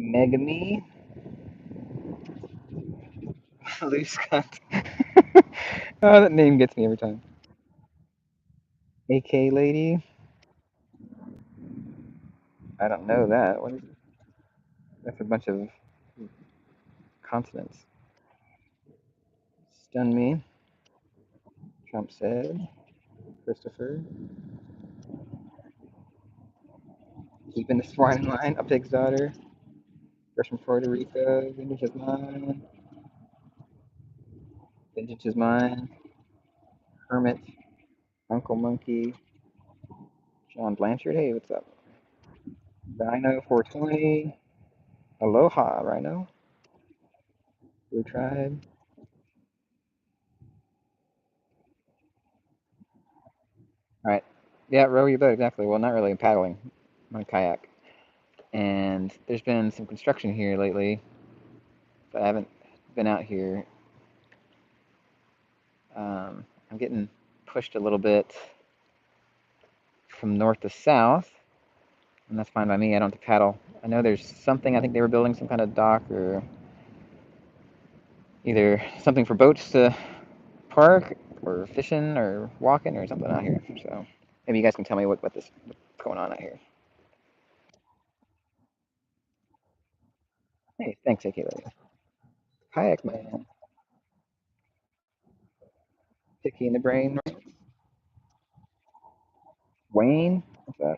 Megami. Loose cunt. Oh, that name gets me every time. AK lady. I don't know that. What is it? That's a bunch of consonants. Stun me. Trump said. Christopher. Keeping the swine in line. A pig's daughter. Fresh from Puerto Rico. Vintage is mine. Vintage is mine. Hermit. Uncle Monkey. John Blanchard. Hey, what's up? Rhino 420. Aloha, Rhino. Blue Tribe. All right. Yeah, row your boat, exactly. Well, not really. I'm paddling. I'm on a kayak. And there's been some construction here lately, but I haven't been out here. I'm getting pushed a little bit from north to south, and that's fine by me. I don't have to paddle. I know there's something, I think they were building some kind of dock or either something for boats to park or fishing or walking or something out here. So maybe you guys can tell me what's going on out here. Hey, thanks, AK Lady. Kayak man. Picky in the brain. Wayne. What's that?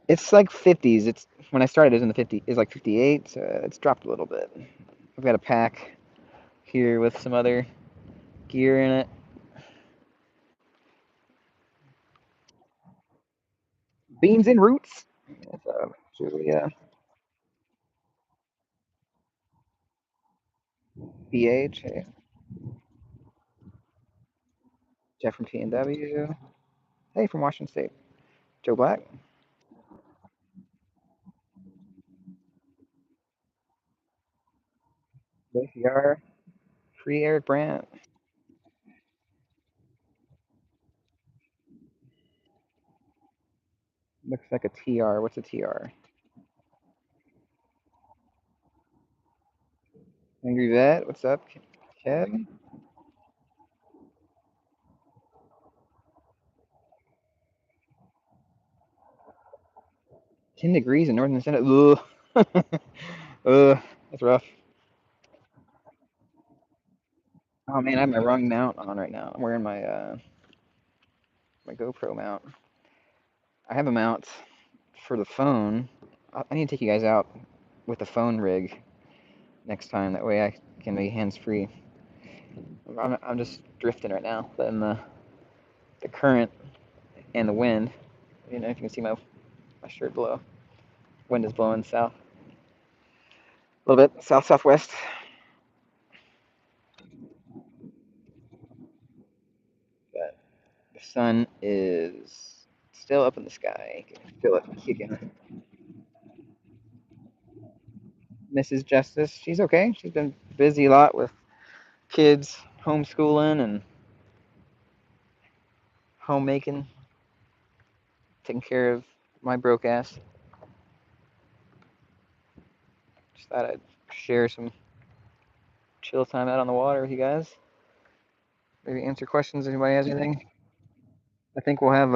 It's like 50s. It's when I started, it was in the 50s. It's like 58, so it's dropped a little bit. I've got a pack here with some other gear in it. Beans and roots. So, Julia, BH, hey, Jeff from TNW. Hey, from Washington State. Joe Black. WeAreBlindJustice. Free Eric Brandt. Looks like a TR. What's a TR? Angry Vet. What's up, Kev? 10 degrees in northern Senate. Ugh. Ugh. That's rough. Oh man, I have my wrong mount on right now. I'm wearing my GoPro mount. I have a mount for the phone. I need to take you guys out with the phone rig next time. That way I can be hands free. I'm just drifting right now, letting the current and the wind. You know, if you can see my shirt below. Wind is blowing south, a little bit south southwest. But the sun is still up in the sky. You can feel it kicking. Mrs. Justice, she's okay. She's been busy a lot with kids, homeschooling, and homemaking, taking care of my broke ass. Just thought I'd share some chill time out on the water with you guys. Maybe answer questions if anybody has anything. I think we'll have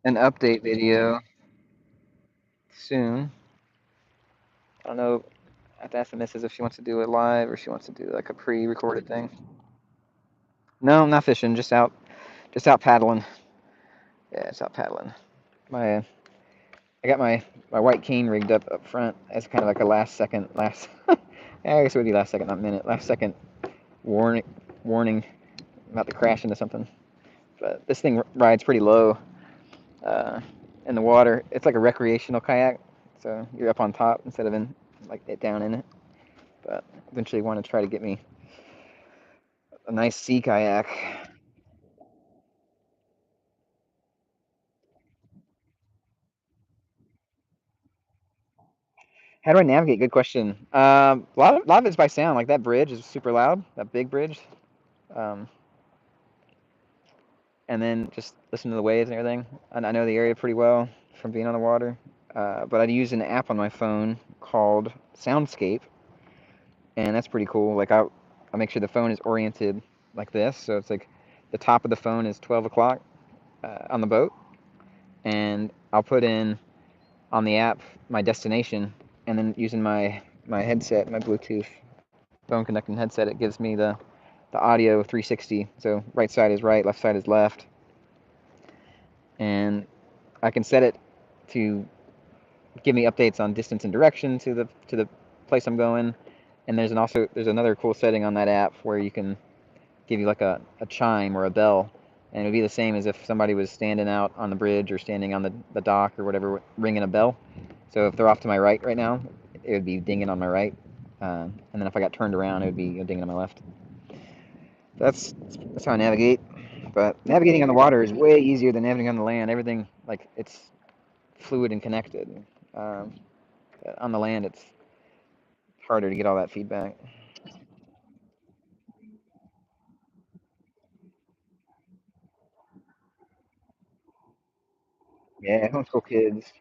an update video soon. I don't know. I have to ask the missus if she wants to do it live or she wants to do like a pre-recorded thing. No, I'm not fishing. Just out paddling. Yeah, it's out paddling. I got my white cane rigged up front as kind of like a last. I guess it would be last second, not minute. Last second warning about to crash into something. But this thing rides pretty low in the water. It's like a recreational kayak, so you're up on top instead of in like down in it. But eventually, want to try to get me a nice sea kayak. How do I navigate? Good question. A lot of it's by sound. Like that bridge is super loud. That big bridge. Um, and then just listen to the waves and everything. And I know the area pretty well from being on the water. But I'd use an app on my phone called Soundscape, and that's pretty cool. Like I make sure the phone is oriented like this, so it's like the top of the phone is 12 o'clock on the boat, and I'll put in on the app my destination, and then using my headset, my Bluetooth phone connecting headset, it gives me the audio 360. So right side is right, left side is left, and I can set it to give me updates on distance and direction to the place I'm going. And there's another cool setting on that app where you can give you like a chime or a bell, and it would be the same as if somebody was standing out on the bridge or standing on the dock or whatever, ringing a bell. So if they're off to my right now, it would be dinging on my right, and then if I got turned around, it would be dinging on my left. That's how I navigate. But navigating on the water is way easier than navigating on the land. Everything, like, it's fluid and connected. Um, on the land, it's harder to get all that feedback. Yeah, homeschool kids.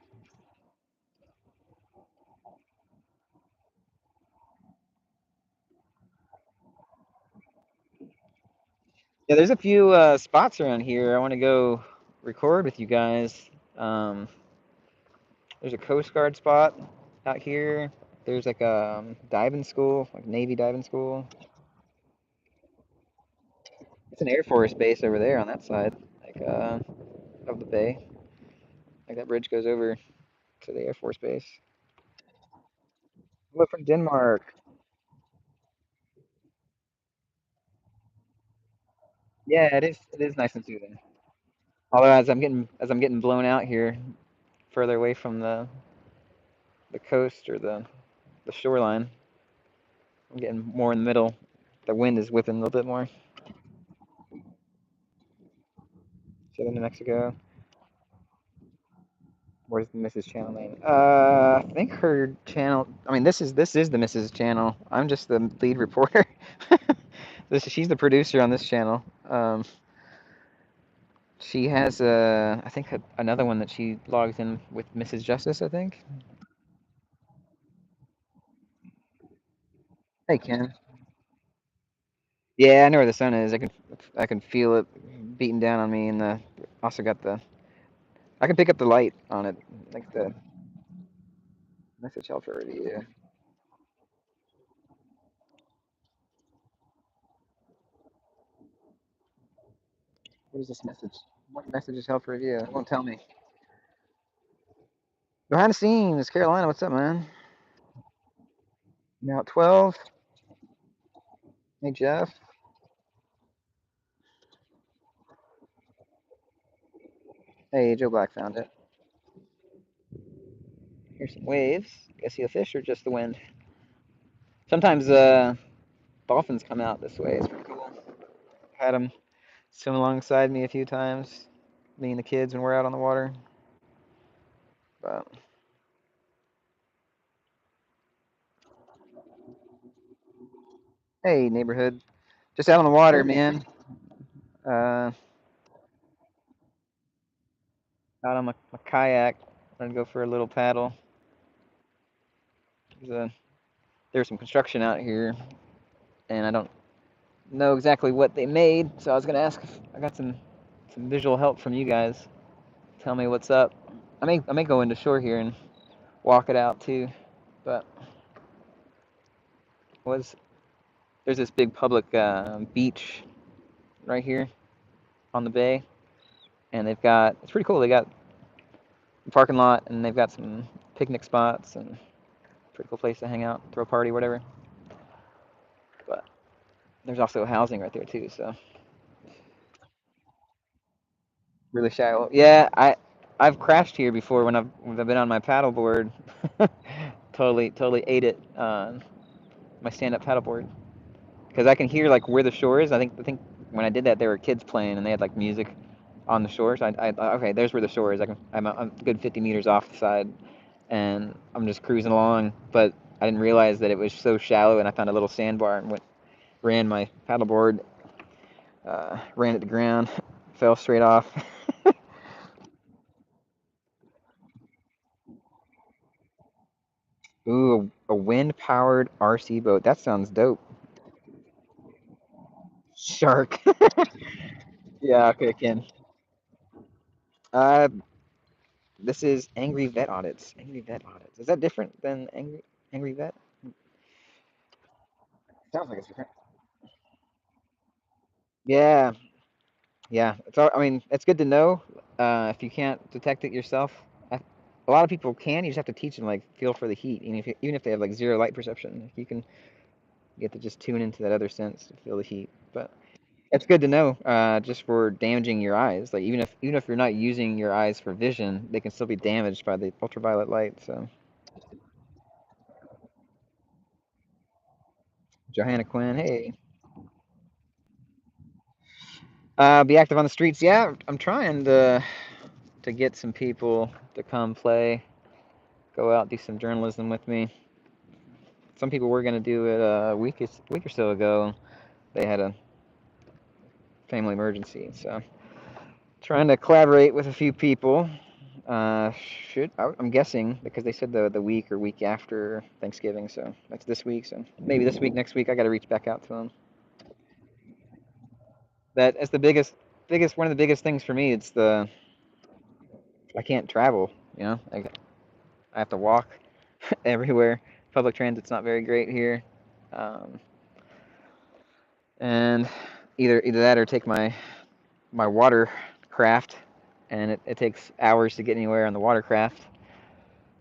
Yeah, there's a few spots around here. I want to go record with you guys. Um, there's a Coast Guard spot out here. There's like a diving school, like Navy diving school. It's an Air Force base over there on that side, like of the bay. Like that bridge goes over to the Air Force base. We're from Denmark. Yeah, it is. It is nice and soothing. Although as I'm getting blown out here, further away from the coast or the shoreline, I'm getting more in the middle. The wind is whipping a little bit more. Southern New Mexico. Where's the Mrs. channel name? I think her channel. I mean, this is the Mrs. channel. I'm just the lead reporter. She's the producer on this channel. She has I think another one that she logs in with Mrs. Justice. I think. Hey Ken. Yeah, I know where the sun is. I can feel it beating down on me, and also got the I can pick up the light on it, like the message helper review. What is this message? What message is help for review? It won't tell me. Behind the scenes, Carolina. What's up, man? Now at 12. Hey Jeff. Hey, Joe Black found it. Here's some waves. Guess see a fish or just the wind? Sometimes dolphins come out this way. It's pretty cool. Had them swim alongside me a few times. Me and the kids when we're out on the water. But hey, neighborhood. Just out on the water, man. Uh, out on my kayak. Gonna go for a little paddle. There's some construction out here, and I don't know exactly what they made. So I was gonna ask if I got some visual help from you guys. Tell me what's up. I may go into shore here and walk it out too. But was there's this big public beach right here on the bay, and it's pretty cool. They got a parking lot, and they've got some picnic spots and pretty cool place to hang out, throw a party, whatever. But there's also housing right there too, so really shallow. Yeah, I've crashed here before when I've been on my paddleboard. Totally ate it on my stand-up paddleboard because I can hear like where the shore is. I think when I did that, there were kids playing and they had like music on the shore. So I okay, there's where the shore is. I'm a good 50 meters off the side, and I'm just cruising along. But I didn't realize that it was so shallow, and I found a little sandbar and ran my paddleboard, ran it to ground. fell straight off. Ooh, a wind-powered RC boat. That sounds dope. Shark. Yeah, okay, Ken. Uh, this is Angry Vet Audits. Angry Vet Audits. Is that different than Angry Vet? Sounds like it's different. Yeah, yeah. I mean, it's good to know. If you can't detect it yourself, a lot of people can. You just have to teach them, like, feel for the heat. Even if they have like zero light perception, you can get to just tune into that other sense to feel the heat. But it's good to know, just for damaging your eyes. Like, even if you're not using your eyes for vision, they can still be damaged by the ultraviolet light. So, Johanna Quinn, hey, be active on the streets. Yeah, I'm trying to get some people to come play, go out, do some journalism with me. Some people were gonna do it a week or so ago. They had a family emergency, so trying to collaborate with a few people. Uh, I'm guessing because they said the week or week after Thanksgiving, so that's this week. So maybe this week, next week, I got to reach back out to them. That's the biggest one of the biggest things for me. It's the I can't travel. I have to walk everywhere. Public transit's not very great here, um, and either that or take my watercraft, and it takes hours to get anywhere on the watercraft.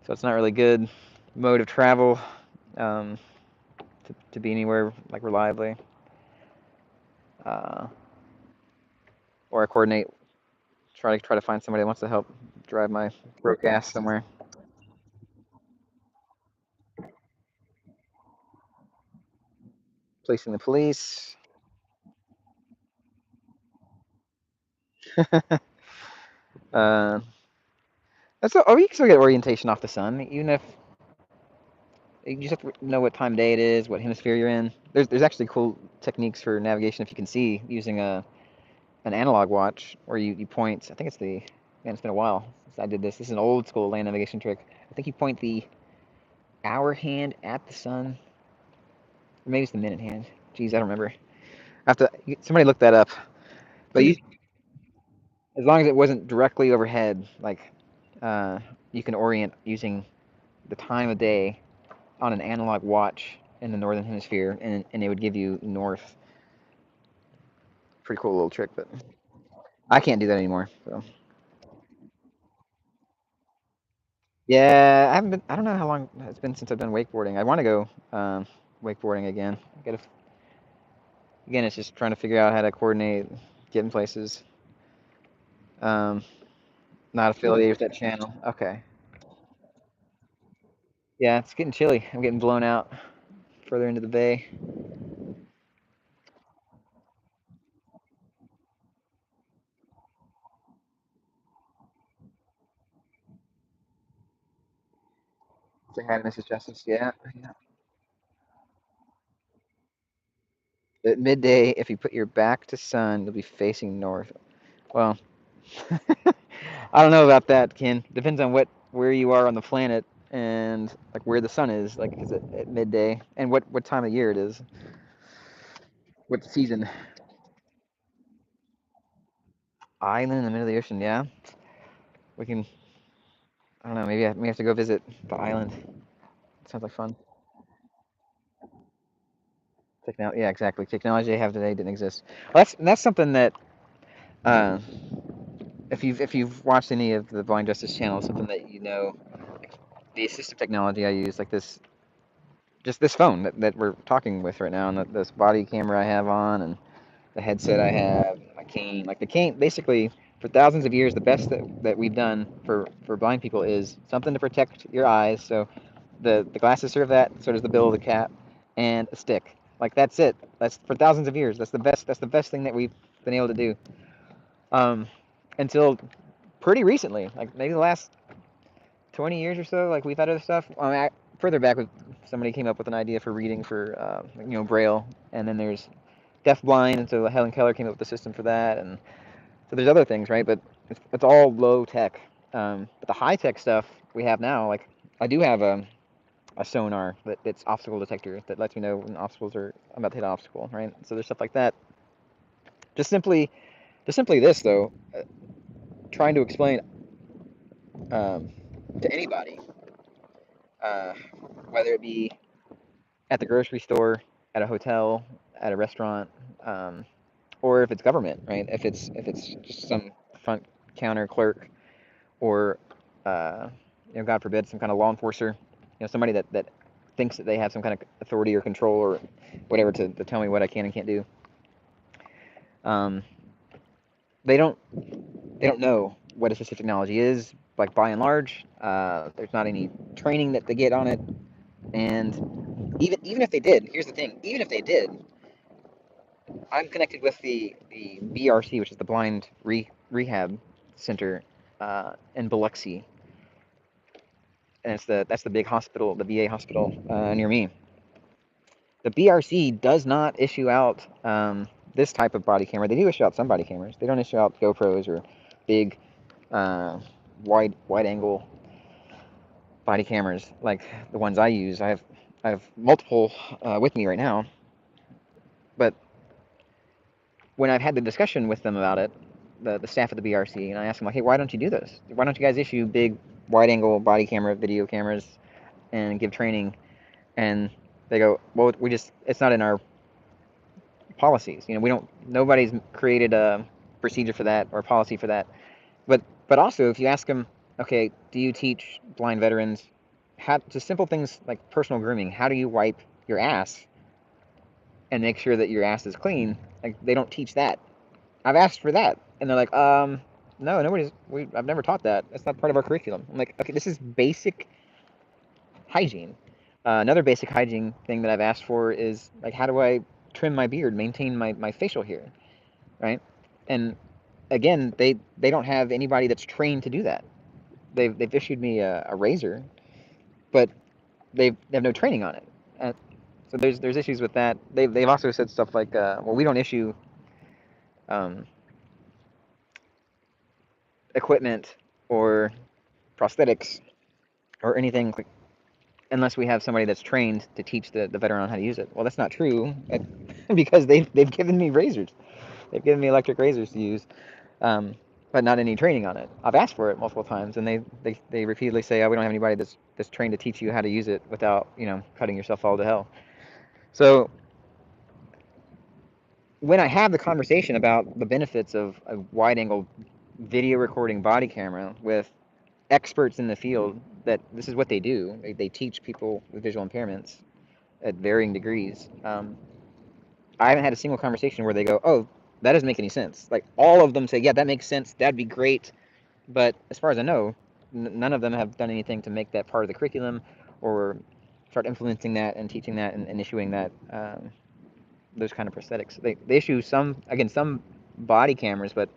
So it's not really good mode of travel, um, to be anywhere like reliably. Uh, or I coordinate, try to find somebody that wants to help drive my broke ass somewhere. Placing the police. uh, you can still get orientation off the sun, even if you just have to know what time of day it is, what hemisphere you're in. There's actually cool techniques for navigation if you can see using an analog watch where you point. I think it's been a while since I did this. This is an old school land navigation trick. I think you point the hour hand at the sun, or maybe it's the minute hand. Geez, I don't remember. I have to somebody look that up. But as long as it wasn't directly overhead, like, uh, you can orient using the time of day on an analog watch in the northern hemisphere, and it would give you north. Pretty cool little trick, but I can't do that anymore. So yeah, I haven't been. I don't know how long it's been since I've been wakeboarding. I want to go wakeboarding again. Again, it's just trying to figure out how to coordinate, getting places. Um, Not affiliated with that channel. Okay. Yeah, it's getting chilly. I'm getting blown out further into the bay. Say hi to Mrs. Justice. Yeah. Yeah. At midday, if you put your back to sun, you'll be facing north. Well, I don't know about that, Ken. Depends on where you are on the planet and like where the sun is, like is it at midday and what time of year it is, what season. Island in the middle of the ocean. Yeah, we can. I don't know. Maybe I may have to go visit the island. Sounds like fun. Technology. Yeah, exactly. Technology they have today didn't exist. Well, that's something that, uh, if you've watched any of the Blind Justice channel, something that the assistive technology I use, like this phone that we're talking with right now, and this body camera I have on, and the headset I have, my cane. Like the cane, basically, for thousands of years, the best that we've done for blind people is something to protect your eyes. So the glasses serve that. So does the bill of the cap, and a stick. Like that's it. That's for thousands of years. That's the best. That's the best thing that we've been able to do. Um, until pretty recently, like maybe the last 20 years or so, like we've had other stuff. Further back, with somebody came up with an idea for reading for Braille, and then there's deafblind, and so Helen Keller came up with the system for that, and So there's other things, right? But it's all low tech. But the high tech stuff we have now, like I do have a sonar that's obstacle detector that lets me know when obstacles are I'm about to hit an obstacle, right? So there's stuff like that. Just simply, this though, trying to explain um, to anybody, uh, whether it be at the grocery store, at a hotel, at a restaurant, um, or if it's government, right? If it's just some front counter clerk, or God forbid, some kind of law enforcer, somebody that thinks that they have some kind of authority or control or whatever to tell me what I can and can't do. Um, they don't know what assistive technology is. Like by and large, there's not any training that they get on it, and even if they did, here's the thing: even if they did, I'm connected with the BRC, which is the Blind Rehab Center in Biloxi, and that's the big hospital, the VA hospital near me. The BRC does not issue out this type of body camera. They do issue out some body cameras. They don't issue out GoPros or big wide angle body cameras like the ones I use. I have multiple with me right now, but when I've had the discussion with them about it, the staff at the BRC, and I asked them like, hey, why don't you do this? Why don't you guys issue big wide angle body camera video cameras and give training? And they go, well, it's not in our policies. We don't, nobody's created a procedure for that or a policy for that. But also, if you ask them, okay, do you teach blind veterans how to simple things like personal grooming? How do you wipe your ass and make sure that your ass is clean? Like, they don't teach that. I've asked for that, and they're like, no, I've never taught that. That's not part of our curriculum. I'm like, okay, this is basic hygiene. Another basic hygiene thing that I've asked for is like, how do I trim my beard, maintain my facial hair, right? And again, they don't have anybody that's trained to do that. They've issued me a razor, but they have no training on it. So there's issues with that. They've also said stuff like, well, we don't issue um, equipment or prosthetics or anything like, unless we have somebody that's trained to teach the veteran on how to use it. Well, that's not true because they've given me razors. They've given me electric razors to use, but not any training on it. I've asked for it multiple times, and they repeatedly say, oh, we don't have anybody that's trained to teach you how to use it without cutting yourself all to hell. So when I have the conversation about the benefits of a wide angle video recording body camera with experts in the field, that this is what they do. They teach people with visual impairments at varying degrees. I haven't had a single conversation where they go, "Oh, that doesn't make any sense." Like all of them say, "Yeah, that makes sense. That'd be great." But as far as I know, none of them have done anything to make that part of the curriculum or start implementing that and teaching that and issuing that those kind of prosthetics. They issue some body cameras, but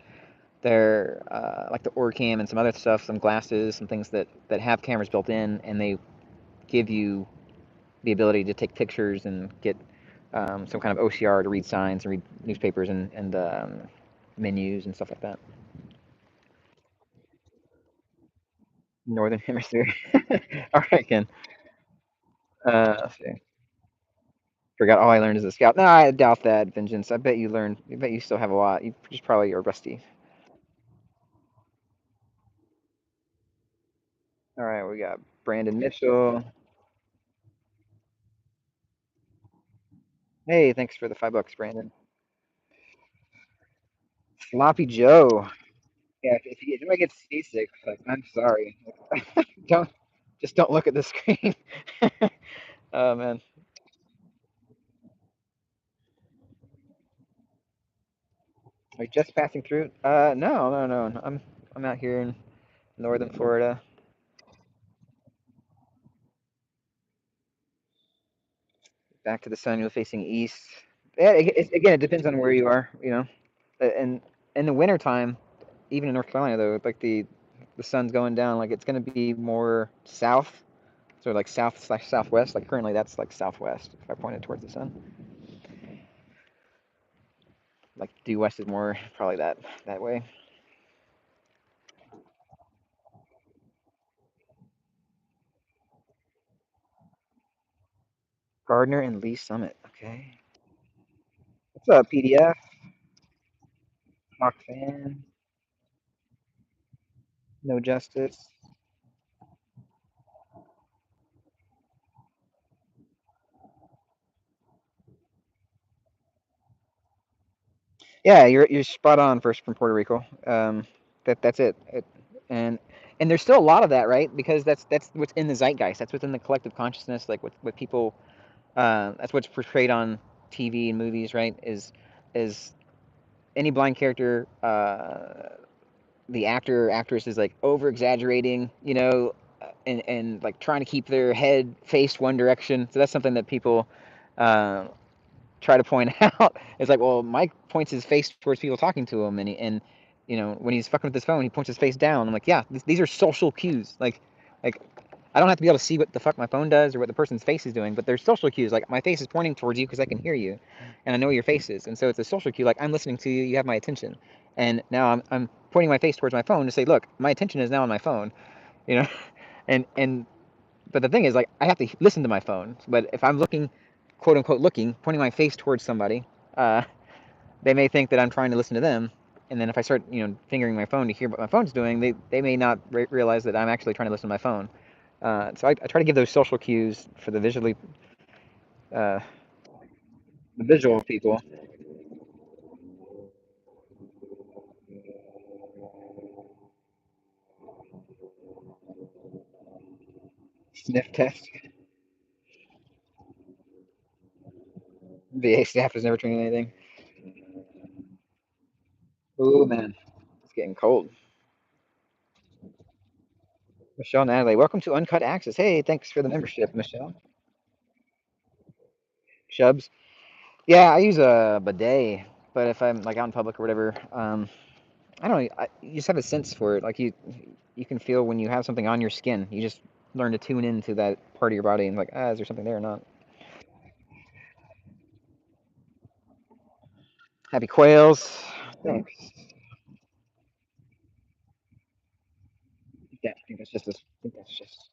they're like the Orcam and some other stuff, some glasses, some things that have cameras built in, and they give you the ability to take pictures and get some kind of OCR to read signs and read newspapers and menus and stuff like that. Northern Hemisphere. All right, Ken. Let's see. Forgot all I learned as a scout. No, I doubt that, Vengeance. I bet you learned. I bet you still have a lot. You just probably are rusty. All right, we got Brandon Mitchell. Hey, thanks for the $5, Brandon. Sloppy Joe. Yeah, if anybody gets seasick, like, I'm sorry. don't don't look at the screen. Oh man, are you just passing through? No, no, no. I'm out here in northern Florida. Back to the sun, you're facing east. Yeah, again, it depends on where you are. And in the wintertime, even in North Carolina though, like the sun's going down, like it's gonna be more south, so like south/southwest. Like currently, that's like southwest. If I pointed towards the sun, like due west is more probably that way. Gardner and Lee Summit. Okay. What's up, PDF? Mock fan. No justice. Yeah, you're spot on first from Puerto Rico. That's it. And and there's still a lot of that, right? Because that's what's in the zeitgeist. That's what's in the collective consciousness. Like what people. That's what's portrayed on TV and movies, right? Is any blind character, the actor or actress is like over exaggerating, and like trying to keep their head faced one direction. So that's something that people uh, try to point out. It's like, well, Mike points his face towards people talking to him, and when he's fucking with his phone, he points his face down. I'm like, yeah, these are social cues. Like I don't have to be able to see what the fuck my phone does or what the person's face is doing, but there's social cues. Like my face is pointing towards you because I can hear you, and I know where your face is, and so it's a social cue. Like I'm listening to you, you have my attention, and now I'm pointing my face towards my phone to say, look, my attention is now on my phone, you know, and but the thing is, like, I have to listen to my phone. But if I'm looking, quote unquote, looking, pointing my face towards somebody, uh, they may think that I'm trying to listen to them. And then if I start, fingering my phone to hear what my phone's doing, they may not realize that I'm actually trying to listen to my phone. So I try to give those social cues for uh, the visual people. Sniff test. VA staff has never trained anything. Oh man, it's getting cold. Michelle Natalie, welcome to Uncut Access. Hey, thanks for the membership, Michelle. Shubs. Yeah, I use a bidet, but if I'm like out in public or whatever, I don't know. You just have a sense for it. Like you can feel when you have something on your skin. You just learn to tune into that part of your body and like, is there something there or not? Happy quails. Thanks. Yeah, I think that's just.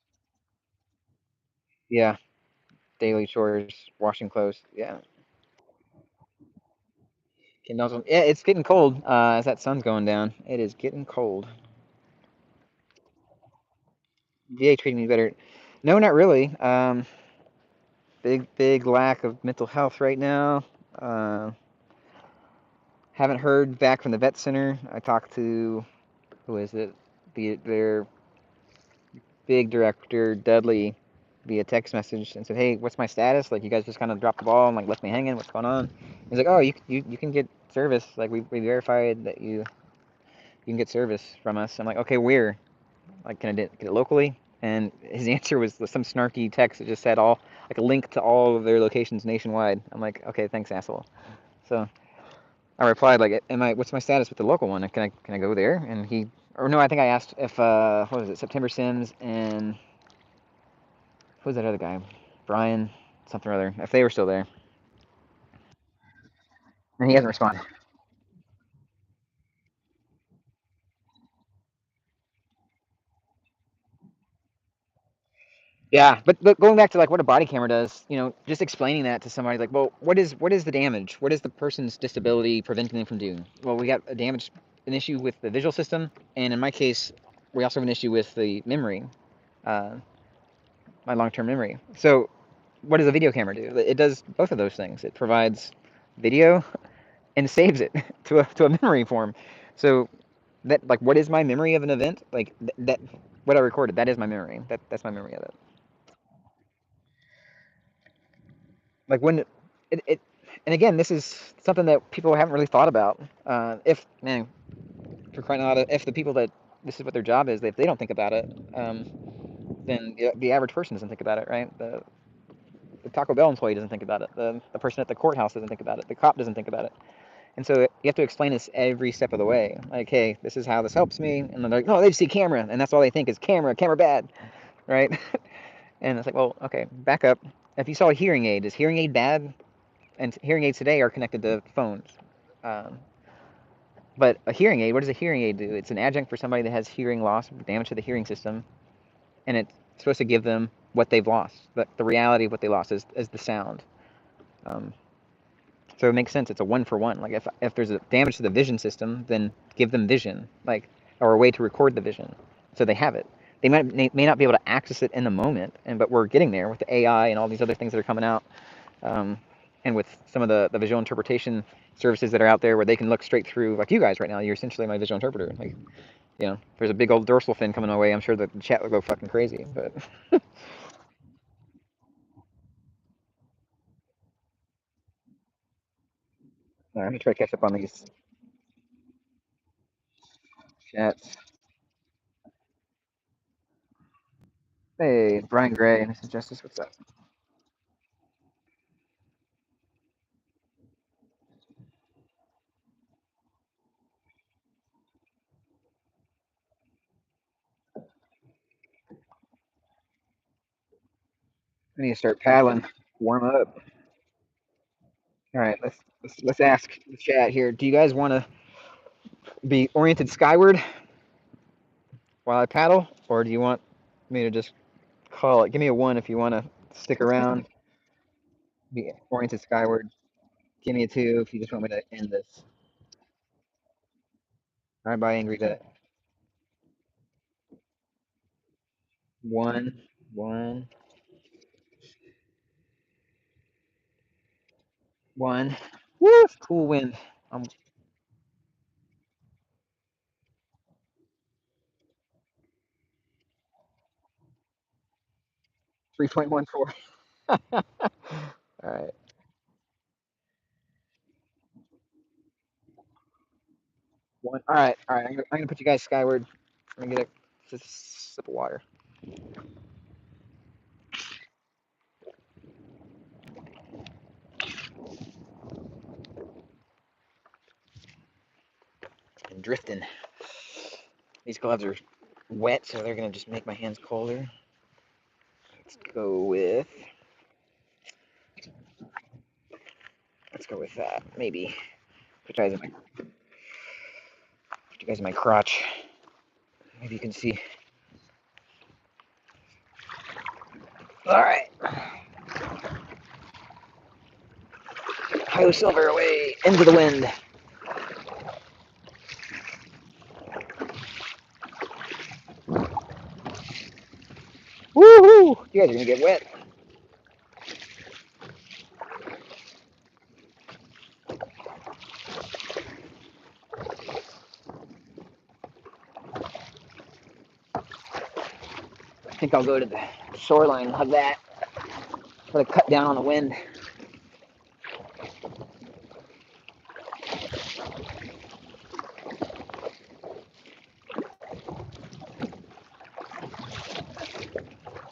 Yeah, daily chores, washing clothes. Yeah, yeah, it's getting cold. As that sun's going down, it is getting cold. VA treating me better. No, not really. Big lack of mental health right now. Uh, haven't heard back from the vet center. I talked to who is it? Their big director Dudley via text message and said, "Hey, what's my status? Like, you guys just kind of dropped the ball and like left me hanging. What's going on?" He's like, "Oh, you can get service. Like, we verified that you can get service from us." I'm like, "Okay, where? Like, can I get it locally?" And his answer was some snarky text that just said all like a link to all of their locations nationwide. I'm like, "Okay, thanks, asshole." So I replied like, what's my status with the local one? Can I go there?" And or no, I think I asked if what was it, September Sims and who's that other guy, Brian something or other, if they were still there, and he hasn't responded. Yeah, but going back to like what a body camera does, just explaining that to somebody like, well, what is the damage? What is the person's disability preventing them from doing? Well, we got an issue with the visual system, and in my case, we also have an issue with the memory, uh, my long-term memory. So what does a video camera do? It does both of those things. It provides video and saves it to a memory form. So that like what is my memory of an event? Like that what I recorded, that is my memory. That's my memory of it. Like when it and again, this is something that people haven't really thought about. If man, for crying out loud, if the people that this is what their job is, if they don't think about it, then the average person doesn't think about it, right? The Taco Bell employee doesn't think about it. The person at the courthouse doesn't think about it. The cop doesn't think about it. And so you have to explain this every step of the way. Like, hey, this is how this helps me. And then they're like, no, they just see camera, and that's all they think is camera, camera bad, right? And it's like, well, okay, back up. If you saw a hearing aid, is hearing aid bad? And hearing aids today are connected to phones. Um, but a hearing aid, what does a hearing aid do? It's an adjunct for somebody that has hearing loss, damage to the hearing system, and it's supposed to give them what they've lost. The reality of what they lost is the sound. Um, so it makes sense. It's a one for one. Like if there's a damage to the vision system, then give them vision, like, or a way to record the vision, so they have it. They may not be able to access it in the moment, but we're getting there with the AI and all these other things that are coming out, and with some of the visual interpretation services that are out there where they can look straight through, like you guys right now. You're essentially my visual interpreter. Like, if there's a big old dorsal fin coming my way, I'm sure the chat would go fucking crazy. But all right, let me try to catch up on these chats. Hey, Brian Gray, and this is Justice. What's up? I need to start paddling, warm up. All right, let's ask the chat here. Do you guys want to be oriented skyward while I paddle, or do you want me to just call it? Give me a one if you want to stick around. Be oriented skyward. Give me a two if you just want me to end this. All right, bye, Angry. To one, one, one. Woo! Cool wind. I'm 3.14. All right. One. All right. All right. I'm gonna put you guys skyward. I'm gonna get a sip of water. And drifting. These gloves are wet, so they're gonna just make my hands colder. Let's go with. Let's go with that. Maybe put you guys in my crotch. Maybe you can see. All right. Hi, Silver, away into the wind. Woohoo! You guys are gonna get wet. I think I'll go to the shoreline of that. Try to cut down on the wind.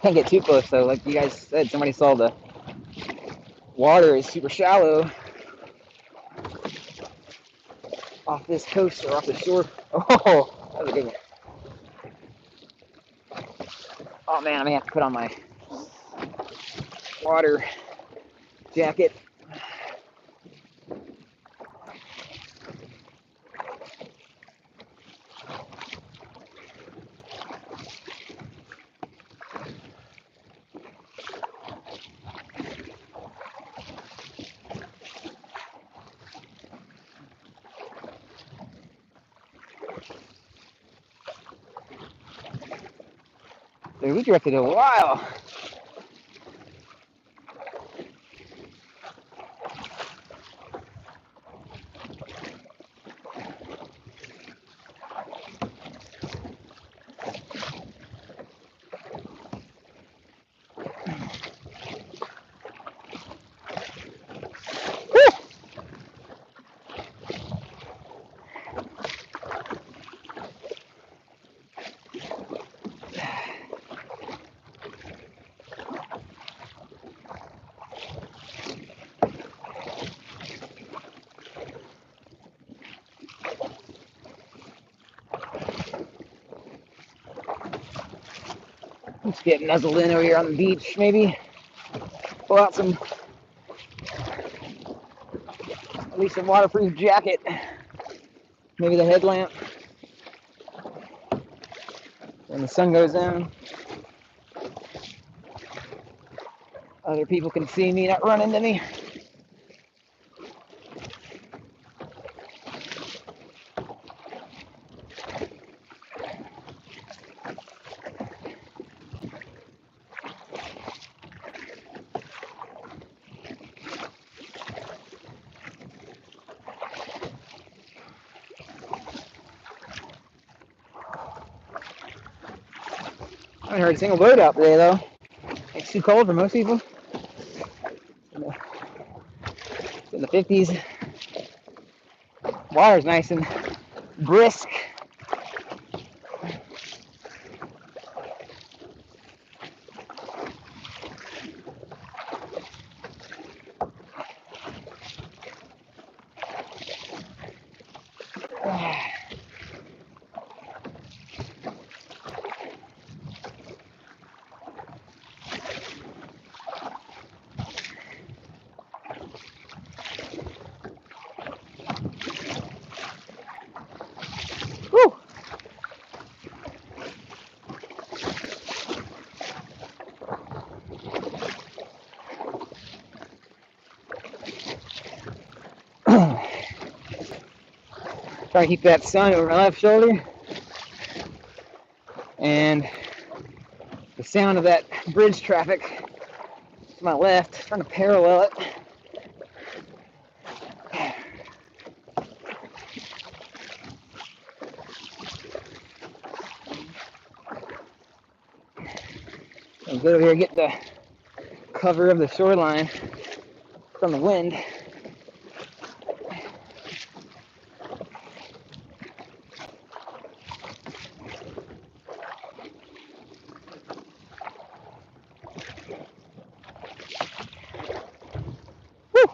Can't get too close though. Like you guys said, somebody saw the water is super shallow off this coast or off the shore. Oh, that was a good one. Oh man, I may have to put on my water jacket. Dude, we drifted a while. Let's get nuzzled in over here on the beach, maybe. Pull out some at least a waterproof jacket. Maybe the headlamp when the sun goes down. Other people can see me, not run into me. I haven't heard a single bird out today though. It's too cold for most people. It's in the 50s. Water's nice and brisk. Woo! Try to keep that sun over my left shoulder, and the sound of that bridge traffic to my left, trying to parallel it. I'm good over here, get the cover of the shoreline from the wind. Woo!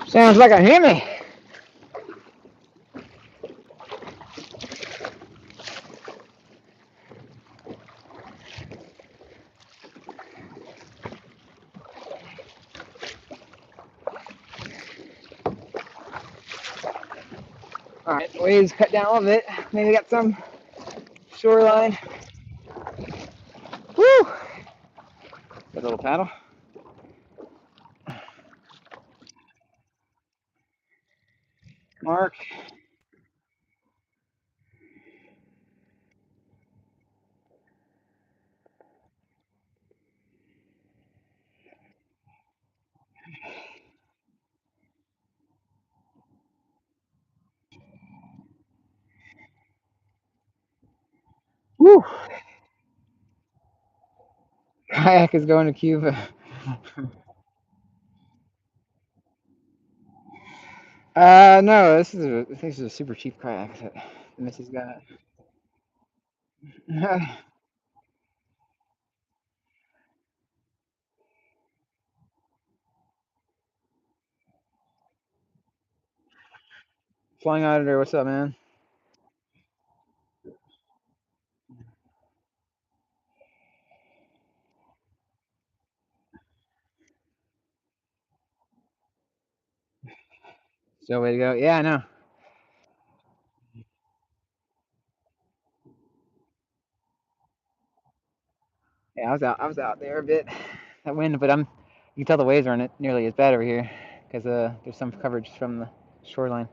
Sounds like a Hemi. Alright, waves cut down a little bit. Maybe got some shoreline. Woo! Got a little paddle. Mark. Woo! Kayak is going to Cuba. No, this is a super cheap kayak that the missus got. Flying Auditor, what's up, man? So way to go. Yeah, I know. Yeah, I was out there a bit. That wind, but you can tell the waves aren't nearly as bad over here because there's some coverage from the shoreline.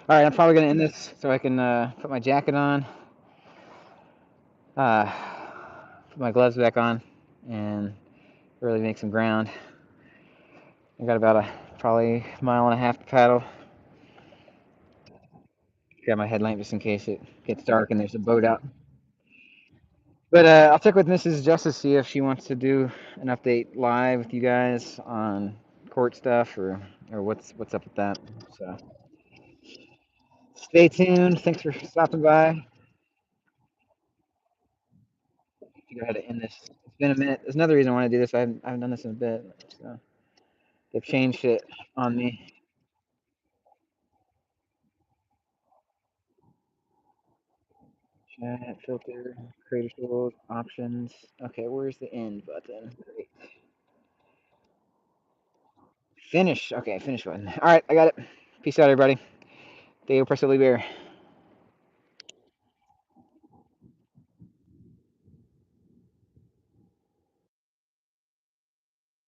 All right, I'm probably gonna end this so I can put my jacket on, uh, put my gloves back on, and really make some ground. I got about probably mile and a half to paddle. Grab my headlamp just in case it gets dark and there's a boat out. But I'll check with Mrs. Justice, see if she wants to do an update live with you guys on court stuff or what's up with that. So stay tuned. Thanks for stopping by. Figure out how to end this. It's been a minute. There's another reason I want to do this. I haven't done this in a bit. So they've changed it on me. Chat, filter, creator tools, options. Okay, where's the end button? Great. Finish. Okay, finish button. All right, I got it. Peace out, everybody. Deo Presley Bear.